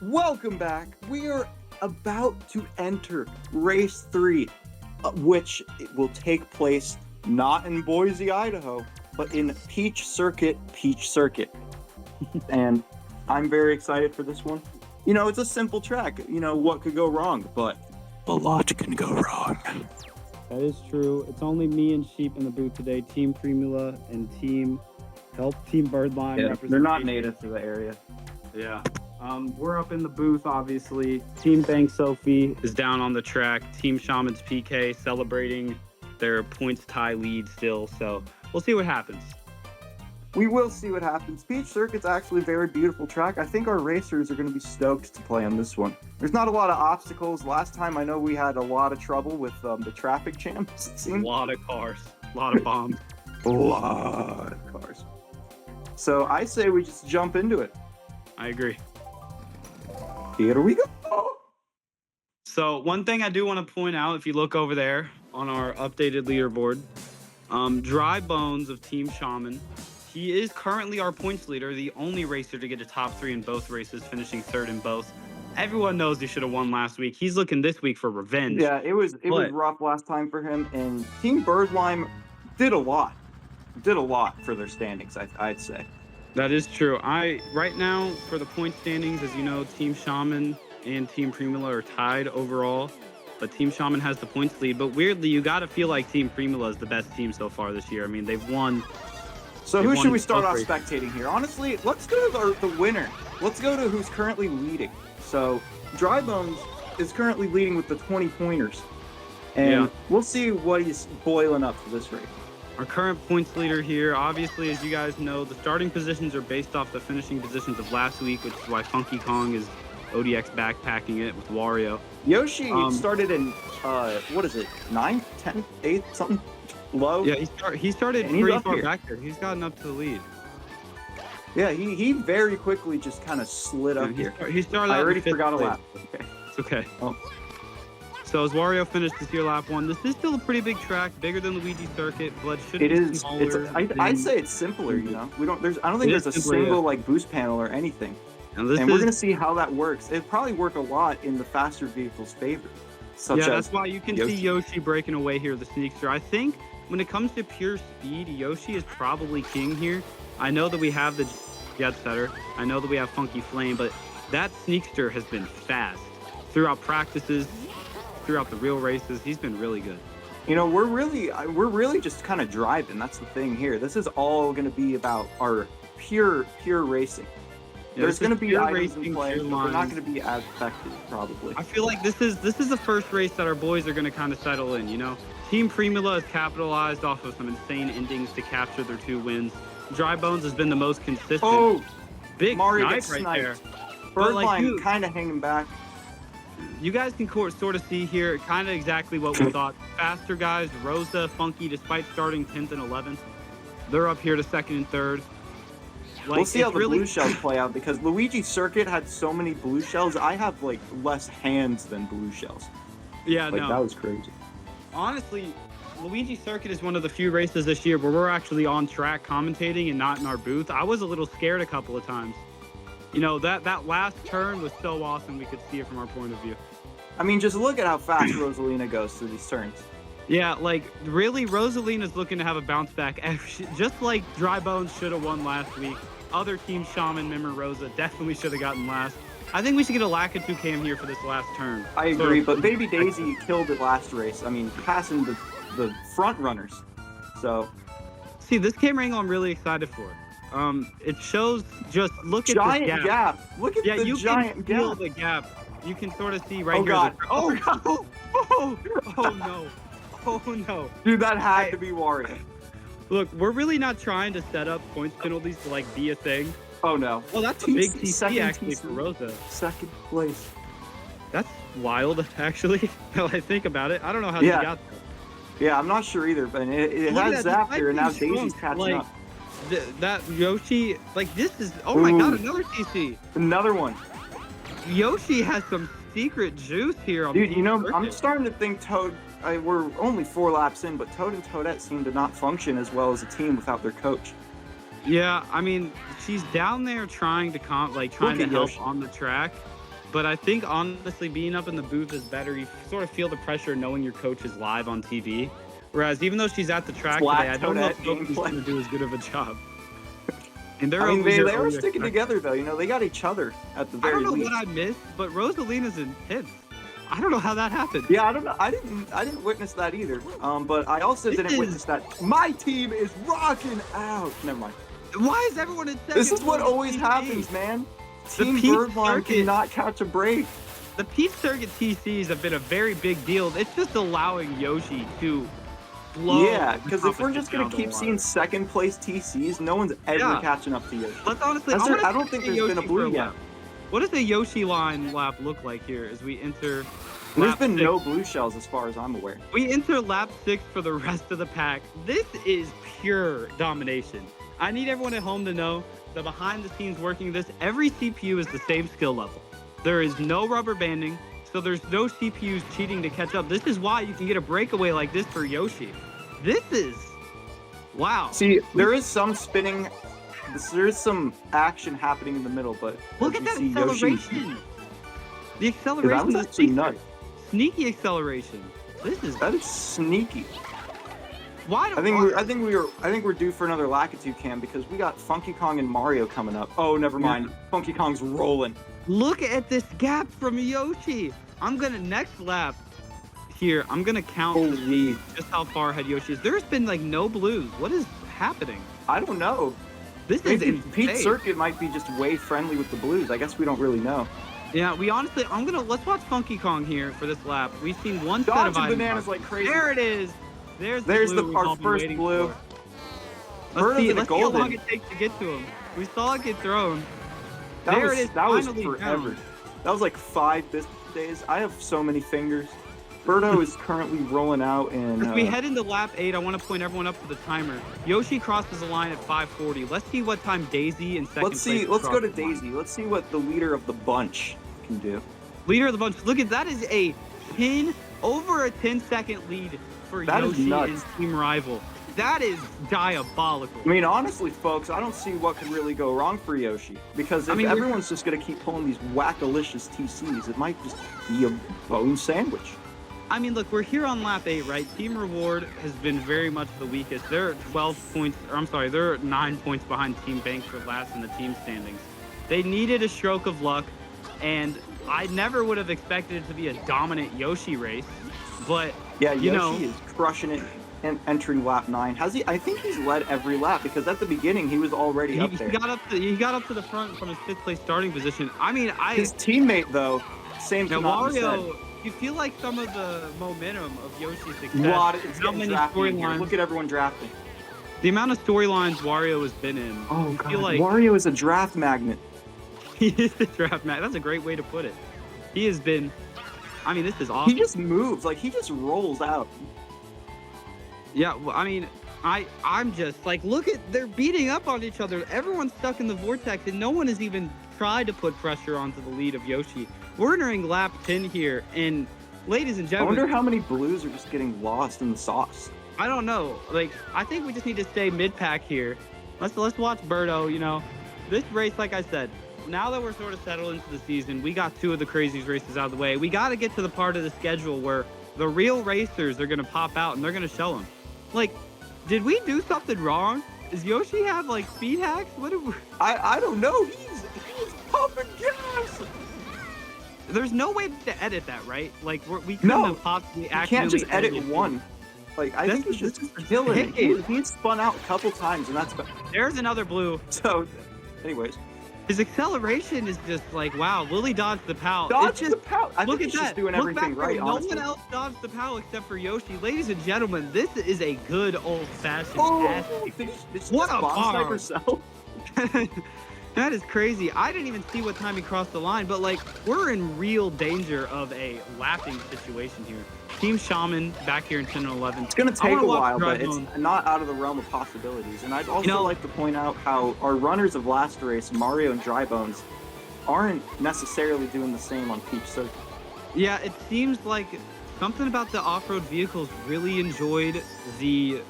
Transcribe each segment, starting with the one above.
Welcome back. We are about to enter race 3, which will take place not in Boise, Idaho, but in Peach Circuit. And I'm very excited for this one. You know, it's a simple track. You know, what could go wrong? But a lot can go wrong. That is true. It's only me and Sheep in the booth today. Team Primula and Team Birdlime. Yeah, they're not native to the area. Yeah. We're up in the booth, obviously. Team Bank Sophie is down on the track. Team Shaman's PK celebrating their points tie lead still. So we'll see what happens. We will see what happens. Peach Circuit's actually a very beautiful track. I think our racers are going to be stoked to play on this one. There's not a lot of obstacles. Last time I know we had a lot of trouble with the traffic jams. It seemed. A lot of cars. A lot of bombs. A lot of cars. So I say we just jump into it. I agree. Here we go. So one thing I do want to point out, if you look over there on our updated leaderboard, Dry Bones of Team Shaman, he is currently our points leader, the only racer to get a top 3 in both races, finishing 3rd in both. Everyone knows he should have won last week. He's looking this week for revenge. Yeah, it was rough last time for him, and Team Birdlime did a lot for their standings, I'd say. That is true. Right now, for the point standings, as you know, Team Shaman and Team Primula are tied overall, but Team Shaman has the points lead. But weirdly, you got to feel like Team Primula is the best team so far this year. I mean, they've won. So who should we start off spectating here? Honestly, let's go to the winner. Let's go to who's currently leading. So Dry Bones is currently leading with the 20 pointers. And we'll see what he's boiling up for this race. Our current points leader here, obviously, as you guys know, the starting positions are based off the finishing positions of last week, which is why Funky Kong is ODX backpacking it with Wario. Yoshi started in, 9th, 10th, 8th, something low? Yeah, he started pretty far back there. He's gotten up to the lead. Yeah, he very quickly just kind of slid up here. He started I already forgot a lap. Okay. It's okay. Oh. So as Wario finished this year lap 1, this is still a pretty big track, bigger than Luigi Circuit, but should be smaller. I'd say it's simpler, you know. I don't think there's a single like boost panel or anything. And we're gonna see how that works. It'd probably work a lot in the faster vehicles' favor. That's why you can see Yoshi breaking away here, the Sneakster. I think when it comes to pure speed, Yoshi is probably king here. I know that we have the Jet Setter. I know that we have Funky Flame, but that Sneakster has been fast throughout practices. Throughout the real races, he's been really good. You know, we're really just kind of driving. That's the thing here. This is all going to be about our pure racing. Yeah, there's going to be items in play, but we're not going to be as effective, probably. I feel like this is the first race that our boys are going to kind of settle in. You know, Team Primula has capitalized off of some insane endings to capture their 2 wins. Dry Bones has been the most consistent. Oh, big Mario snipe gets right sniped. there. Birdlime kind of hanging back. You guys can sort of see here kind of exactly what we thought. Faster guys, Rosa, Funky, despite starting 10th and 11th, they're up here to 2nd and 3rd. We'll see how the blue shells play out, because Luigi Circuit had so many blue shells. I have like less hands than blue shells. Yeah, no. That was crazy. Honestly, Luigi Circuit is one of the few races this year where we're actually on track commentating and not in our booth. I was a little scared a couple of times. You know, that last turn was so awesome, we could see it from our point of view. I mean, just look at how fast Rosalina goes through these turns. Yeah, like, really, Rosalina's looking to have a bounce back. Just like Dry Bones should have won last week. Other Team Shaman, Mimmer, Rosa definitely should have gotten last. I think we should get a Lakitu cam here for this last turn. I agree, but Baby Daisy killed it last race. I mean, passing the front runners. So, see, this camera angle I'm really excited for. It shows, just look at giant this gap. Look at the giant gap. You can feel the gap. You can sort of see right here. God. Oh, God. Oh, no. Oh, no. Dude, that had to be Wario. Look, we're really not trying to set up points penalties to, like, be a thing. Oh, no. Well, that's a big TC, actually, for Rosa. 2nd place. That's wild, actually, now I think about it. I don't know how she got there. Yeah, I'm not sure either, but it has Zapter, and now Daisy's catching up. That Yoshi, like, this is, oh my God, another TC. Another one. Yoshi has some secret juice here. Dude, you know, I'm starting to think Toad, we're only 4 laps in, but Toad and Toadette seem to not function as well as a team without their coach. Yeah, I mean, she's down there trying to help on the track. But I think, honestly, being up in the booth is better. You sort of feel the pressure knowing your coach is live on TV. Whereas even though she's at the track today, I don't know if Sophie's going to do as good of a job. And I mean, they are sticking together, though. You know, they got each other at the very least. I don't know what I missed, but Rosalina's in 10th. I don't know how that happened. Yeah, I don't know. I didn't witness that either. But I also didn't witness that. My team is rocking out. Never mind. Why is everyone in 2nd? This is what always happens, man. Team Birdlime cannot catch a break. The Peach Circuit TCs have been a very big deal. It's just allowing Yoshi to blow. Yeah, because if we're just going to keep seeing second place TCs, no one's ever catching up to Yoshi. Let's honestly, I don't think there's been a blue yet. What does the Yoshi line lap look like here as we enter? There's been no blue shells as far as I'm aware. We enter lap 6 for the rest of the pack. This is pure domination. I need everyone at home to know that behind the scenes working this, every CPU is the same skill level. There is no rubber banding, so there's no CPUs cheating to catch up. This is why you can get a breakaway like this for Yoshi. This is, wow. See, there is some spinning, there is some action happening in the middle, but look at that acceleration. The acceleration that was actually nuts. Sneaky acceleration. That is sneaky. Why I think we're due for another Lakitu cam because we got Funky Kong and Mario coming up. Oh, never mind. Funky Kong's rolling. Look at this gap from Yoshi. I'm gonna next lap here. I'm gonna count just how far ahead Yoshi is. There's been like no blues. What is happening? I don't know. This is insane. Peach Circuit might be just way friendly with the blues. I guess we don't really know. Yeah, let's watch Funky Kong here for this lap. We've seen one set of items. Bananas like crazy. There it is. There's our first blue. Let's see how long it takes to get to him. We saw it get thrown. That was forever. Down. That was like 5 business days. I have so many fingers. Birdo is currently rolling out, and as we head into lap 8, I want to point everyone up to the timer. Yoshi crosses the line at 5:40. Let's see what time Daisy in second place. Let's go to Daisy. Let's see what the leader of the bunch can do. Leader of the bunch. Look at that! Is over a 10-second lead for Yoshi and Team Rival. That is diabolical. I mean, honestly, folks, I don't see what could really go wrong for Yoshi. Because if everyone's just going to keep pulling these wackalicious TCs, it might just be a bone sandwich. I mean, look, we're here on lap 8, right? Team Reward has been very much the weakest. They're 12 points, they're 9 points behind Team Bank for last in the team standings. They needed a stroke of luck, and I never would have expected it to be a dominant Yoshi race. But, yeah, Yoshi is crushing it and entering lap 9. I think he's led every lap because at the beginning he was already up there. He got up to the front from his 5th place starting position. I mean, his teammate though, same thing. Wario, you feel like some of the momentum of Yoshi's success. It's getting drafted here. Look at everyone drafting. The amount of storylines Wario has been in. Oh god, Wario is a draft magnet. He is a draft magnet. That's a great way to put it. He has been. I mean, this is awesome. He just moves, like he just rolls out. Yeah, well, I mean, I'm just like, look at, they're beating up on each other. Everyone's stuck in the vortex, and no one has even tried to put pressure onto the lead of Yoshi. We're entering lap 10 here, and ladies and gentlemen, I wonder how many blues are just getting lost in the sauce. I don't know. Like, I think we just need to stay mid-pack here. Let's watch Birdo. You know, this race, like I said, now that we're sort of settled into the season, we got 2 of the craziest races out of the way. We got to get to the part of the schedule where the real racers are going to pop out and they're going to show them. Like, did we do something wrong? Does Yoshi have like speed hacks? What do we... I don't know. He's pumping gas. There's no way to edit that, right? Like we couldn't have possibly accidentally. You can't just edit one. Like I think he's just killing it. He's spun out a couple times, and that's. There's another blue. So, anyways. His acceleration is just like, wow, Willie dodged the POW. The POW. I think he's just doing everything right, honestly. No one else dodged the POW except for Yoshi. Ladies and gentlemen, this is a good old-fashioned what a bomb sniper. That is crazy. I didn't even see what time he crossed the line, but like, we're in real danger of a lapping situation here. Team Shaman back here in 10 and 11. It's going to take a while, but it's not out of the realm of possibilities. And I'd also like to point out how our runners of last race, Mario and Drybones, aren't necessarily doing the same on Peach Circuit. Yeah, it seems like something about the off-road vehicles really enjoyed the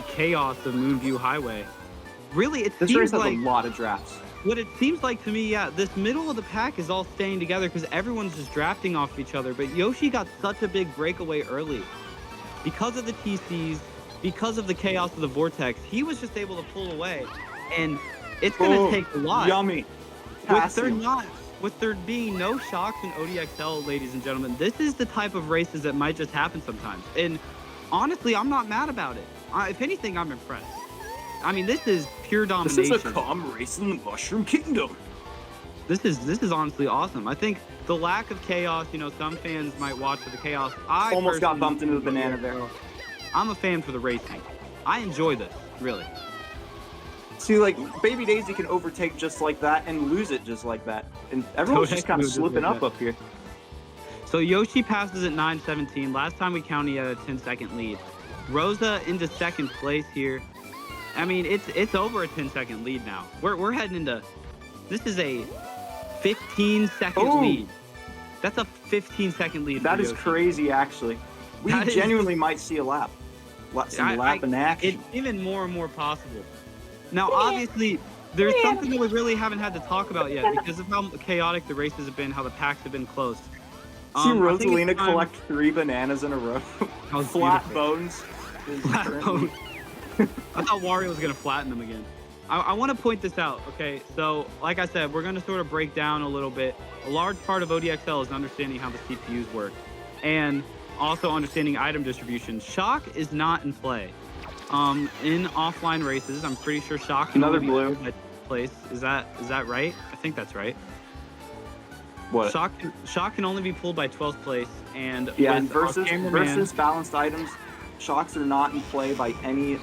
chaos of Moonview Highway. Really, this race has a lot of drafts. what it seems like to me, yeah, this middle of the pack is all staying together because everyone's just drafting off of each other. But Yoshi got such a big breakaway early because of the TCs, because of the chaos of the vortex. He was just able to pull away, and it's gonna take a lot. Yummy. With there being no shocks in ODXL, ladies and gentlemen, this is the type of races that might just happen sometimes. And honestly, I'm not mad about it. If anything, I'm impressed. I mean, this is pure domination. This is a calm race in the Mushroom Kingdom. This is honestly awesome. I think the lack of chaos, you know, some fans might watch for the chaos. I almost got bumped into the banana there. I'm a fan for the racing. I enjoy this, really. See, like, Baby Daisy can overtake just like that and lose it just like that. And everyone's just kind of slipping up here. So Yoshi passes at 9:17. Last time we counted, he had a 10-second lead. Rosa into second place here. I mean, it's over a 10-second lead now. We're heading into, this is a 15-second lead. That's a 15-second lead. That is crazy, actually. We genuinely might see a lap. Some lap in action. It's even more and more possible. Now, obviously, there's something that we really haven't had to talk about yet because of how chaotic the races have been, how the packs have been close. See Rosalina collect 3 bananas in a row. Flat bones. Flat bones. I thought Wario was going to flatten them again. I want to point this out, okay? So, like I said, we're going to sort of break down a little bit. A large part of ODXL is understanding how the CPUs work and also understanding item distribution. Shock is not in play. In offline races, I'm pretty sure Shock can another only blue be place. Is that right? I think that's right. What? Shock can only be pulled by 12th place, and versus balanced items, Shocks are not in play by any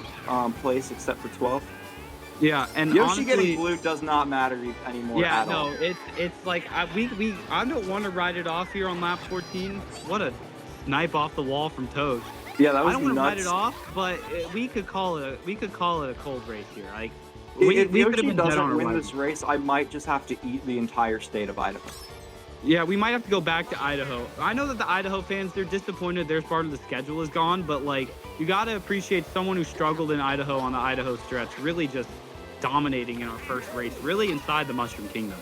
place except for 12th. Yeah, and Yoshi honestly, getting blue does not matter anymore. Yeah, at all. it's like I don't want to ride it off here on lap 14. What a snipe off the wall from Toad. Yeah, that was I don't want to nuts. write it off, but we could call it a cold race here. Like if Yoshi doesn't win this race, I might just have to eat the entire state of Idaho. Yeah, we might have to go back to Idaho. I know that the Idaho fans, they're disappointed their part of the schedule is gone, but like you got to appreciate someone who struggled in Idaho on the Idaho stretch, really just dominating in our first race, really inside the Mushroom Kingdom.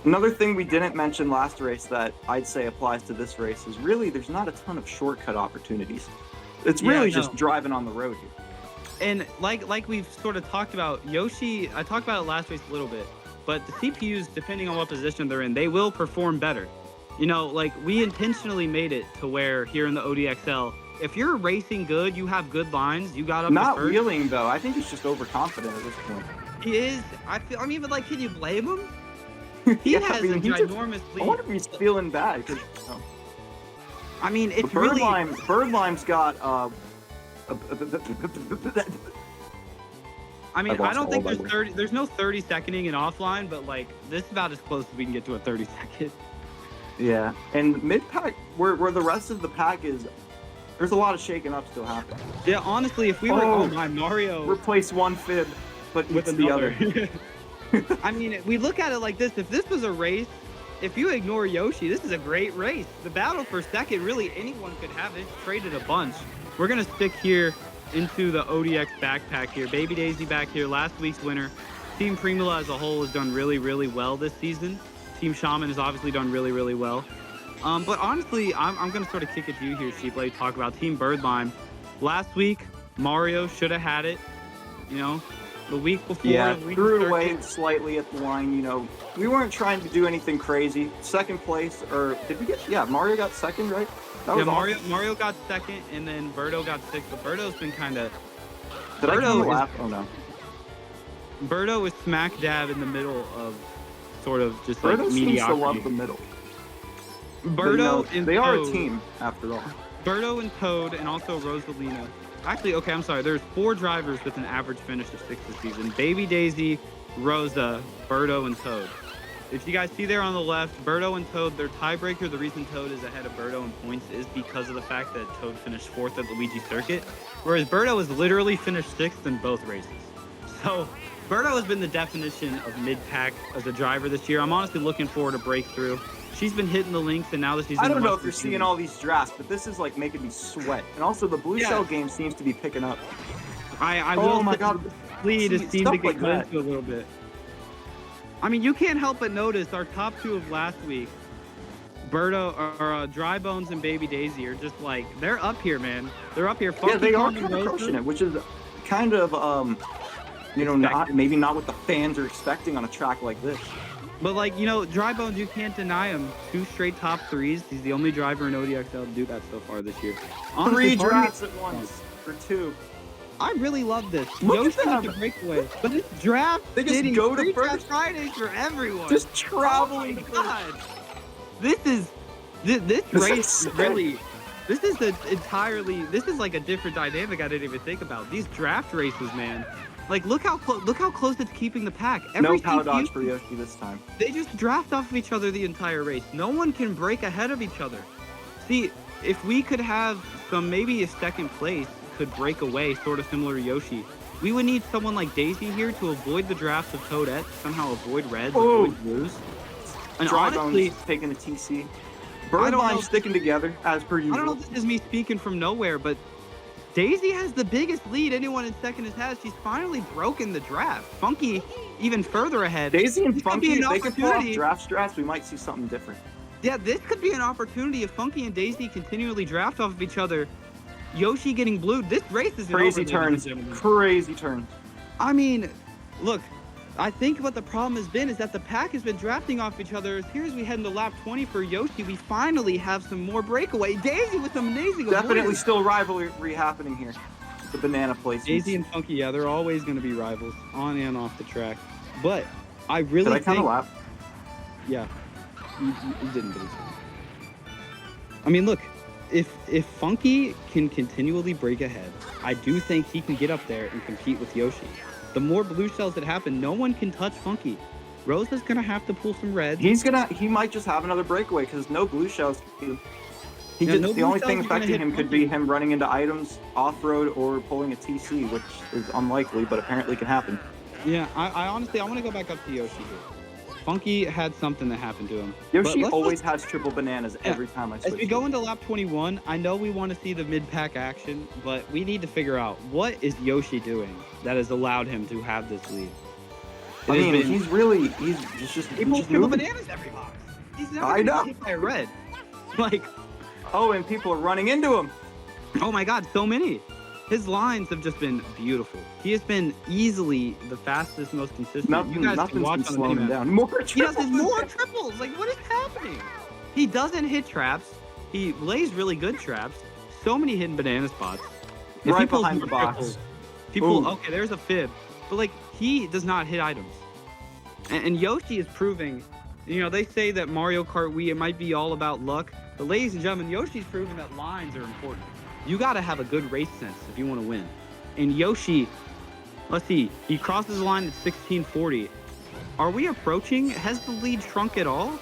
Another thing we didn't mention last race that I'd say applies to this race is really there's not a ton of shortcut opportunities. It's really just driving on the road here. And like we've sort of talked about, Yoshi, I talked about it last race a little bit, but the CPUs, depending on what position they're in, they will perform better. You know, like we intentionally made it to where here in the ODXL, if you're racing good, you have good lines, you got up Not first. wheeling though. I think he's just overconfident at this point. He is. I mean, but like, can you blame him? He has a ginormous lead. I wonder if he's feeling bad. I mean, it's really... Birdlime's got... I mean, I don't think there's no 30-seconding in offline, but like, this is about as close as we can get to a 30-second. Yeah, and mid-pack, where the rest of the pack is, there's a lot of shaking up still happening. Yeah, honestly, if we were... Oh my, Mario... Replace one fib, but with the other. I mean, we look at it like this. If this was a race, if you ignore Yoshi, this is a great race. The battle for second, really anyone could have it. Traded a bunch. We're going to stick here into the ODX backpack here. Baby Daisy back here, last week's winner. Team Primula as a whole has done really, really well this season. Team Shaman has obviously done really, really well. But honestly, I'm going to sort of kick it to you here, Sheep. Let you talk about Team Birdlime. Last week, Mario should have had it. You know, the week before. Yeah, threw it away slightly at the line. You know, we weren't trying to do anything crazy. Second place, or did we get? Yeah, Mario got second, right? That was awesome. Mario got second, and then Birdo got sixth. But Birdo's been kind of. Did I laugh? Oh no. Birdo is smack dab in the middle of sort of just like Birdo mediocrity. Seems to love the middle. Birdo and they Toad, are a team after all. Birdo and Toad, and also Rosalina. Actually, okay, I'm sorry. There's 4 drivers with an average finish of 6 this season. Baby Daisy, Rosa, Birdo, and Toad. If you guys see there on the left, Birdo and Toad, their tiebreaker, the reason Toad is ahead of Birdo in points is because of the fact that Toad finished 4th at Luigi Circuit, whereas Birdo has literally finished 6th in both races. So Birdo has been the definition of mid-pack as a driver this year. I'm honestly looking forward to breakthrough. She's been hitting the links, and now that she's... I don't know if you're seeing all these drafts, but this is like making me sweat. And also the blue shell game seems to be picking up. I will... Oh my god. Lead has seemed to get into a little bit. I mean, you can't help but notice our top two of last week, Dry Bones and Baby Daisy, are just like, they're up here, man. They're up here. Yeah, they are kind of crushing it, which is kind of, you know, maybe not what the fans are expecting on a track like this. But, like, you know, Dry Bones, you can't deny him. 2 straight top 3s. He's the only driver in ODXL to do that so far this year. Honestly, 3 drafts at once, or 2. I really love this. Look at them. The breakaway. But this draft, they just go to first Fridays for everyone. Just traveling. Oh God. This race is really. This is like a different dynamic I didn't even think about. These draft races, man. Like, look how close it's keeping the pack. No power dodge for Yoshi this time. They just draft off of each other the entire race. No one can break ahead of each other. See, if we could have maybe a second place could break away, sort of similar to Yoshi, we would need someone like Daisy here to avoid the drafts of Toadette, somehow avoid reds, avoid blues. And Dry honestly, Bones taking the TC. Birdlime sticking together as per usual. I don't know if this is me speaking from nowhere, but Daisy has the biggest lead anyone in second has had. She's finally broken the draft. Funky even further ahead. Daisy and Funky, if they can pull off draft strats, we might see something different. Yeah, this could be an opportunity if Funky and Daisy continually draft off of each other. Yoshi getting blued. This race is crazy turns. Crazy turns. I mean, look, I think what the problem has been is that the pack has been drafting off each other. Here as we head into lap 20 for Yoshi, we finally have some more breakaway. Daisy with some amazing definitely still rivalry happening here. The banana placements. Daisy and Funky, yeah, they're always going to be rivals on and off the track. But I really Did I count a lap? Yeah, you didn't believe so. I mean, look, if Funky can continually break ahead, I do think he can get up there and compete with Yoshi. The more blue shells that happen, no one can touch Funky. Rosa's gonna have to pull some reds. He might just have another breakaway because no blue shells. The only thing affecting him could be him running into items off-road or pulling a TC, which is unlikely, but apparently can happen. Yeah, I honestly, I want to go back up to Yoshi here. Funky had something that happened to him. Yoshi always has triple bananas every time I switch. As we go into lap 21, I know we want to see the mid-pack action, but we need to figure out what is Yoshi doing that has allowed him to have this lead. He's just triple bananas every box. He's never hit by a red. Like, oh, and people are running into him. Oh my God, so many. His lines have just been beautiful. He has been easily the fastest, most consistent. You guys can watch on the minimap. Down. More triples. He does more triples. Like, what is happening? He doesn't hit traps. He lays really good traps. So many hidden banana spots. Right behind the box. Okay, there's a fib. But, like, he does not hit items. And Yoshi is proving, you know, they say that Mario Kart Wii, it might be all about luck. But, ladies and gentlemen, Yoshi's proven that lines are important. You got to have a good race sense if you want to win. And Yoshi, let's see, he crosses the line at 1640. Are we approaching? Has the lead shrunk at all?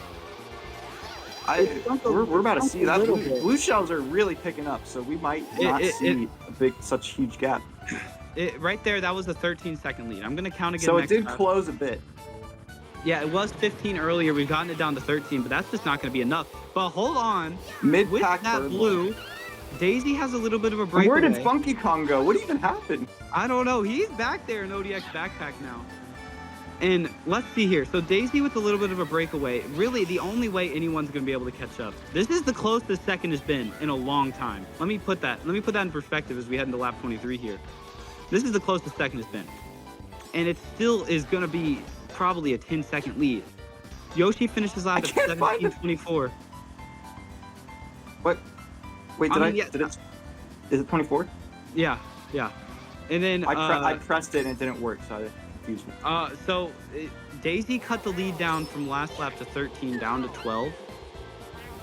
We're about to see that. Blue shells are really picking up, so we might not see such huge gap. Right there, that was a 13-second lead. I'm going to count again. So it did close a bit. Yeah, it was 15 earlier. We've gotten it down to 13, but that's just not going to be enough. But hold on. Mid-pack with that blue, Daisy has a little bit of a breakaway. Where did Funky Kong go? What even happened? I don't know. He's back there in ODX backpack now. And let's see here. So Daisy with a little bit of a breakaway. Really, the only way anyone's going to be able to catch up. This is the closest second has been in a long time. Let me put that in perspective as we head into lap 23 here. This is the closest second has been. And it still is going to be probably a 10-second lead. Yoshi finishes lap at 17:24. What? Wait, is it 24? Yeah. And then I pressed it and it didn't work, so it confused me. Daisy cut the lead down from last lap to 13 down to 12.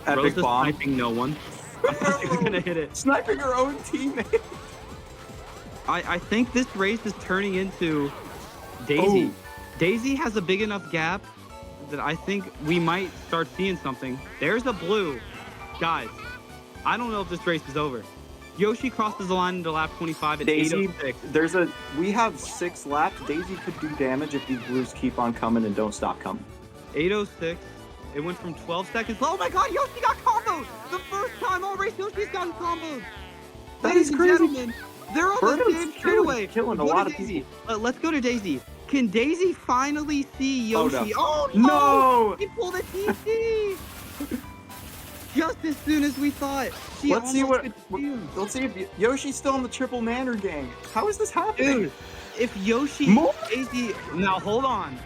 Epic Rosa's bomb. sniping no one. I thought she was gonna hit it. Sniping her own teammate. I think this race is turning into Daisy. Oh. Daisy has a big enough gap that I think we might start seeing something. There's a blue. Guys, I don't know if this race is over. Yoshi crosses the line into lap 25 at Daisy, 8:06. We have 6 laps. Daisy could do damage if these blues keep on coming and don't stop coming. 8:06. It went from 12 seconds. Oh my God, Yoshi got comboed! The first time all race Yoshi's gotten comboed. That is crazy. Gentlemen, they're on the same straightaway. Killing a lot of people. Let's go to Daisy. Can Daisy finally see Oh, Yoshi? no. Oh, no! No! He pulled a TC! Just as soon as we thought. She Let's see almost what. could do. Let's see if Yoshi's still in the triple manner gang. How is this happening? Dude, if Yoshi, More? Daisy, now hold on.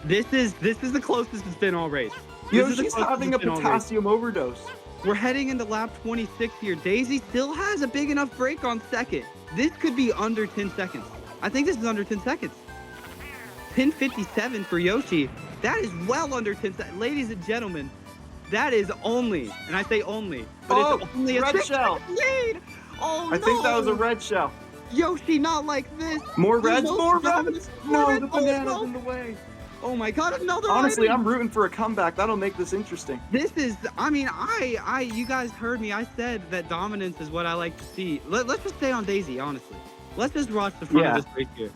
This is the closest it's been all race. Yoshi's having a potassium overdose. We're heading into lap 26 here. Daisy still has a big enough break on second. This could be under 10 seconds. I think this is under 10 seconds. 10:57 for Yoshi. That is well under 10 seconds. Ladies and gentlemen, that is only, and I say only, but it's only a red 6 shell. second lead. Oh, I think that was a red shell. Yoshi, not like this. More reds, more reds. reds. No, the banana's in the way. Oh my God, another Honestly, item. I'm rooting for a comeback. That'll make this interesting. This is, I mean, you guys heard me. I said that dominance is what I like to see. Let's just stay on Daisy, honestly. Let's just watch the front of this race here.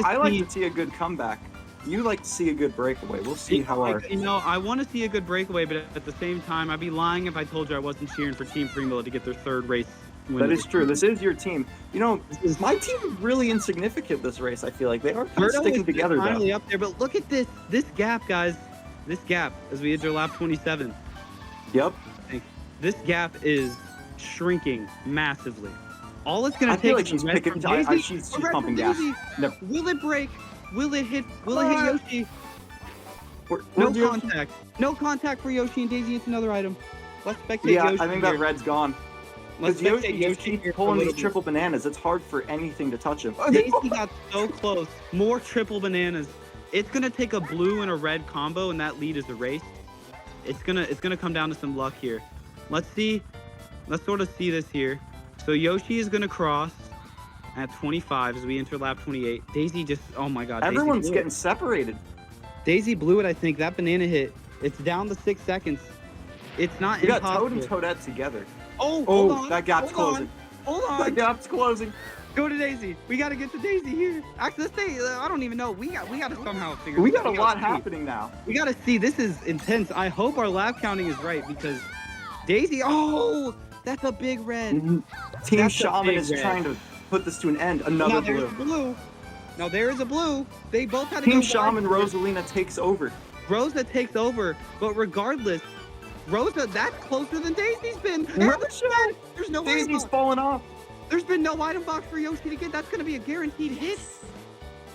I like to see a good comeback. You like to see a good breakaway. We'll see how our... I want to see a good breakaway, but at the same time, I'd be lying if I told you I wasn't cheering for Team Primula to get their third race win. That is true. This is your team. My team is really insignificant this race, I feel like. They are kind of sticking together, though. Finally up there, but look at this gap, guys. This gap as we enter lap 27. Yep. This gap is shrinking massively. All it's going to take is a red from Daisy. She's pumping gas. No. Will it break? Will it hit Yoshi? No contact. No contact for Yoshi and Daisy. It's another item. Let's spectate Yoshi. I think that red's gone. Let's Yoshi keeps pulling these triple bananas. It's hard for anything to touch him. Daisy got so close. More triple bananas. It's gonna take a blue and a red combo, and that lead is erased. It's gonna come down to some luck here. Let's see. Let's sort of see this here. So Yoshi is gonna cross at 25 as we enter lap 28. Daisy just, oh my God. Everyone's getting separated. Daisy blew it, I think. That banana hit. It's down to 6 seconds. It's not impossible. We got Toad and Toadette together. Oh, hold on. That gap's closing. Hold on. That gap's closing. Go to Daisy. We got to get to Daisy here. Actually, let's say, I don't even know. We got to somehow figure this out. We got a lot happening now. We got to see. This is intense. I hope our lap counting is right because Daisy, that's a big red. Team Shaman is trying to put this to an end. Another blue. Now there is a blue. They both had to Team Shaman Rosalina takes over. Rosa takes over, but regardless, Rosa, that's closer than Daisy's been. There's no Daisy's falling off. There's been no item box for Yoshi to get. That's going to be a guaranteed hit.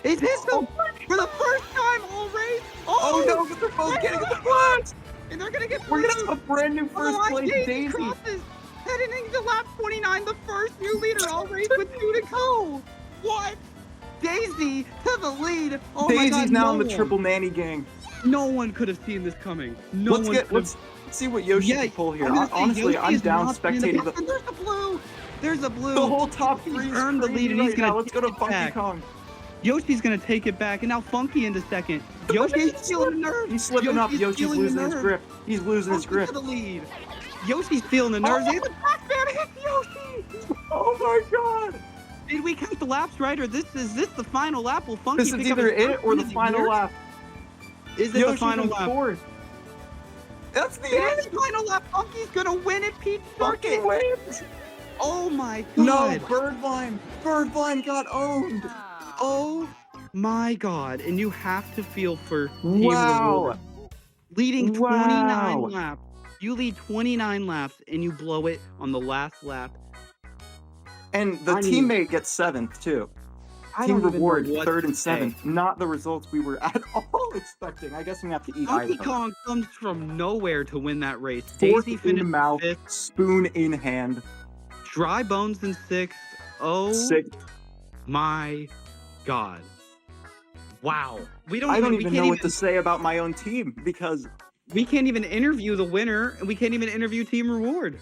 It's hit them for the first time all race. Oh no, but they're both getting the front. And they're going to get We're going to have a brand new first place Daisy. Crosses, heading into lap 29, the first new leader all race with 2 to go. What? Daisy to the lead. Oh Daisy's my God, now in the triple nanny gang. No one could have seen this coming. Let's see what Yoshi can pull here. Honestly, I'm down spectating the... There's a blue. There's a blue. The whole top 3 earned the lead, and he's gonna. Let's go to Funky Kong. Yoshi's gonna take it back, and now Funky into second. Yoshi's feeling the nerves. He's slipping up. Yoshi's losing his grip. He's losing his grip. To the lead. Yoshi's feeling the nerves. The Pac-Man hits Yoshi. Oh my God. Did we count the laps right, or is this the final lap? Will Funky This is either it or the final lap. Is it the final lap? Fourth. That's the end. The final lap. Funky's gonna win it. Pete Funky wins. Oh my God. No, Birdlime. Birdlime got owned. Oh my God. And you have to feel for Wow. Leading 29 laps. You lead 29 laps and you blow it on the last lap. And the teammate gets 7th too. Team reward 3rd and 7th. Not the results we were at all expecting. I guess we have to eat Funky Kong comes from nowhere to win that race. Daisy finished in mouth, 5th. Spoon in hand. Dry Bones in 6th. Oh 6th. My God. Wow. I don't even know what to say about my own team because we can't even interview the winner and we can't even interview Team Reward.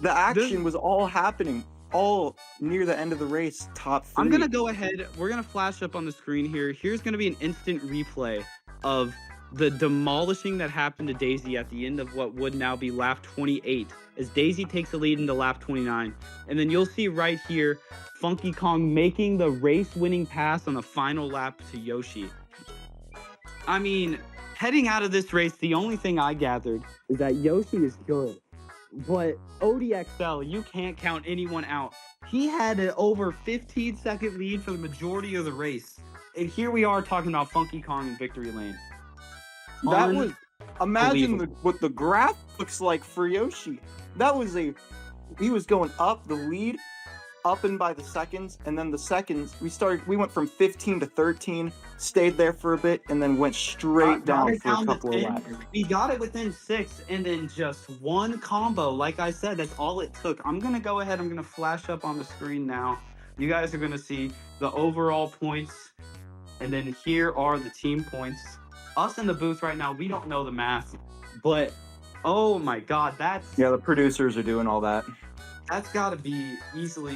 The action was all happening all near the end of the race, top 3. I'm going to go ahead. We're going to flash up on the screen here. Here's going to be an instant replay of the demolishing that happened to Daisy at the end of what would now be lap 28 as Daisy takes the lead into lap 29. And then you'll see right here, Funky Kong making the race-winning pass on the final lap to Yoshi. I mean, heading out of this race, the only thing I gathered is that Yoshi is good. But ODXL, you can't count anyone out. He had an over 15-second lead for the majority of the race. And here we are talking about Funky Kong in victory lane. That was, imagine Unbelievable. what the graph looks like for Yoshi. That was he was going up the lead, up and by the seconds, and then the seconds, we went from 15 to 13, stayed there for a bit, and then went straight down for a couple of laps. We got it within 6, and then just one combo. Like I said, that's all it took. I'm going to go ahead. I'm going to flash up on the screen now. You guys are going to see the overall points, and then here are the team points. Us in the booth right now, we don't know the math, but oh my God, yeah, the producers are doing all that. That's got to be easily,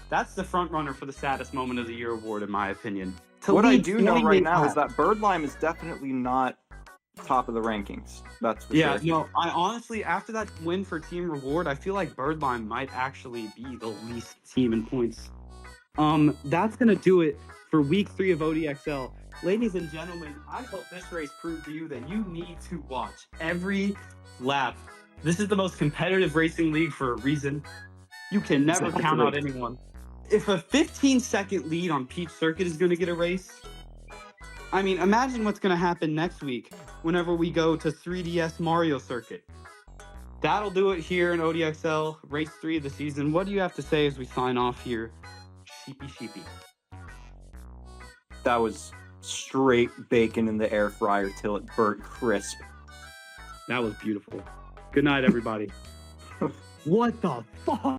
that's the front runner for the saddest moment of the year award, in my opinion. What I do know right now is that Birdlime is definitely not top of the rankings. That's for sure. No, I honestly, after that win for Team Reward, I feel like Birdlime might actually be the least team in points. That's going to do it for week 3 of ODXL. Ladies and gentlemen, I hope this race proved to you that you need to watch every lap. This is the most competitive racing league for a reason. You can never count out anyone. If a 15-second lead on Peach Circuit is going to get a race, I mean, imagine what's going to happen next week whenever we go to 3DS Mario Circuit. That'll do it here in ODXL, race 3 of the season. What do you have to say as we sign off here? Sheepy. That was straight bacon in the air fryer till it burnt crisp. That was beautiful. Good night, everybody. What the fuck?